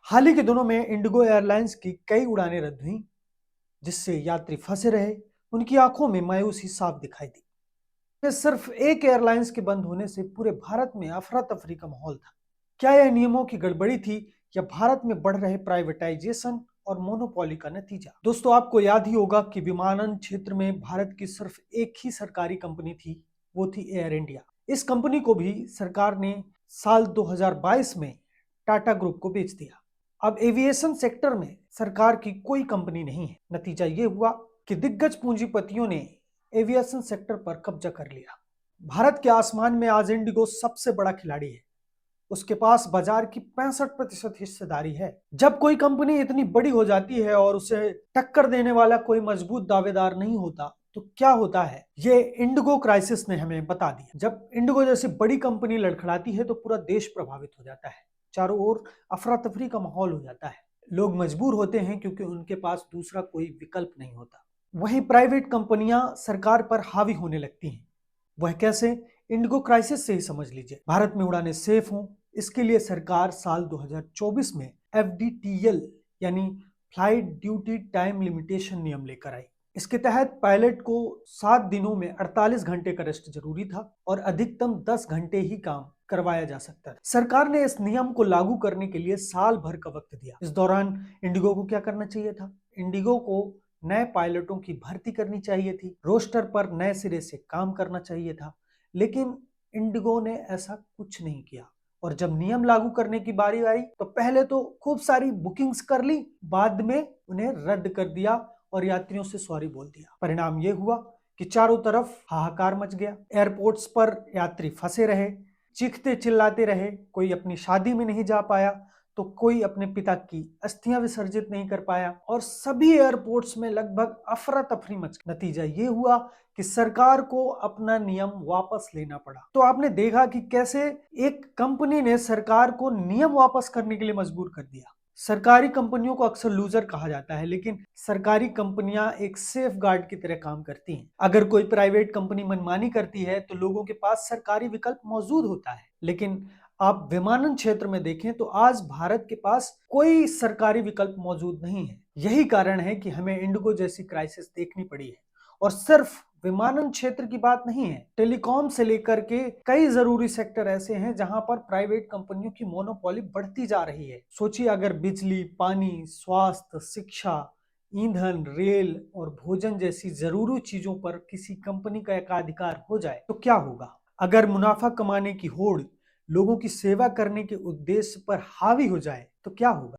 हाल ही के दिनों में इंडिगो एयरलाइंस की कई उड़ानें रद्द हुई, जिससे यात्री फंसे रहे। उनकी आंखों में मायूसी साफ दिखाई दी। ये सिर्फ एक एयरलाइंस के बंद होने से पूरे भारत में अफरा तफरी का माहौल था। क्या यह नियमों की गड़बड़ी थी या भारत में बढ़ रहे प्राइवेटाइजेशन और मोनोपोली का नतीजा? दोस्तों, आपको याद ही होगा कि विमानन क्षेत्र में भारत की सिर्फ एक ही सरकारी कंपनी थी, वो थी एयर इंडिया। इस कंपनी को भी सरकार ने साल 2022 में टाटा ग्रुप को बेच दिया। अब एविएशन सेक्टर में सरकार की कोई कंपनी नहीं है। नतीजा ये हुआ कि दिग्गज पूंजीपतियों ने एविएशन सेक्टर पर कब्जा कर लिया। भारत के आसमान में आज इंडिगो सबसे बड़ा खिलाड़ी है। उसके पास बाजार की 65% हिस्सेदारी है। जब कोई कंपनी इतनी बड़ी हो जाती है और उसे टक्कर देने वाला कोई मजबूत दावेदार नहीं होता, तो क्या होता है, ये इंडिगो क्राइसिस ने हमें बता दिया। जब इंडिगो जैसी बड़ी कंपनी लड़खड़ाती है तो पूरा देश प्रभावित हो जाता है। चारों ओर अफरा तफरी का माहौल हो जाता है। लोग मजबूर होते हैं क्योंकि उनके पास दूसरा कोई विकल्प नहीं होता। वहीं प्राइवेट कंपनियां सरकार पर हावी होने लगती हैं। वह कैसे? इंडिगो क्राइसिस से ही समझ लीजिए। भारत में उड़ानें सेफ हों, इसके लिए सरकार साल 2024 में एफडीटीएल यानी फ्लाइट ड्यूटी टाइम लिमिटेशन नियम लेकर आई। इसके तहत पायलट को 7 दिनों में 48 घंटे का रेस्ट जरूरी था और अधिकतम 10 घंटे ही काम करवाया जा सकता था। सरकार ने इस नियम को लागू करने के लिए साल भर का वक्त दिया। इस दौरान इंडिगो को क्या करना चाहिए था? इंडिगो को नए पायलटों की भर्ती करनी चाहिए थी, रोस्टर पर नए सिरे से काम करना चाहिए था, लेकिन इंडिगो ने ऐसा कुछ नहीं किया। और जब नियम लागू करने की बारी आई तो पहले तो खूब सारी बुकिंग्स कर ली, बाद में उन्हें रद्द कर दिया और यात्रियों से सॉरी बोल दिया। परिणाम यह हुआ कि चारों तरफ हाहाकार मच गया। एयरपोर्ट्स पर यात्री फंसे रहे, चीखते चिल्लाते रहे। कोई अपनी शादी में नहीं जा पाया तो कोई अपने पिता की अस्थियां विसर्जित नहीं कर पाया और सभी एयरपोर्ट्स में लगभग अफरा तफरी मच गई। नतीजा ये हुआ कि सरकार को अपना नियम वापस लेना पड़ा। तो आपने देखा कि कैसे एक कंपनी ने सरकार को नियम वापस करने के लिए मजबूर कर दिया। सरकारी कंपनियों को अक्सर लूजर कहा जाता है, लेकिन सरकारी कंपनियां एक सेफ गार्ड की तरह काम करती हैं। अगर कोई प्राइवेट कंपनी मनमानी करती है तो लोगों के पास सरकारी विकल्प मौजूद होता है, लेकिन आप विमानन क्षेत्र में देखें तो आज भारत के पास कोई सरकारी विकल्प मौजूद नहीं है। यही कारण है कि हमें इंडिगो जैसी क्राइसिस देखनी पड़ी है। और सिर्फ विमानन क्षेत्र की बात नहीं है, टेलीकॉम से लेकर के कई जरूरी सेक्टर ऐसे हैं जहां पर प्राइवेट कंपनियों की मोनोपोली बढ़ती जा रही है। सोचिए, अगर बिजली, पानी, स्वास्थ्य, शिक्षा, ईंधन, रेल और भोजन जैसी जरूरी चीजों पर किसी कंपनी का एकाधिकार हो जाए तो क्या होगा? अगर मुनाफा कमाने की होड़ लोगों की सेवा करने के उद्देश्य पर हावी हो जाए तो क्या होगा?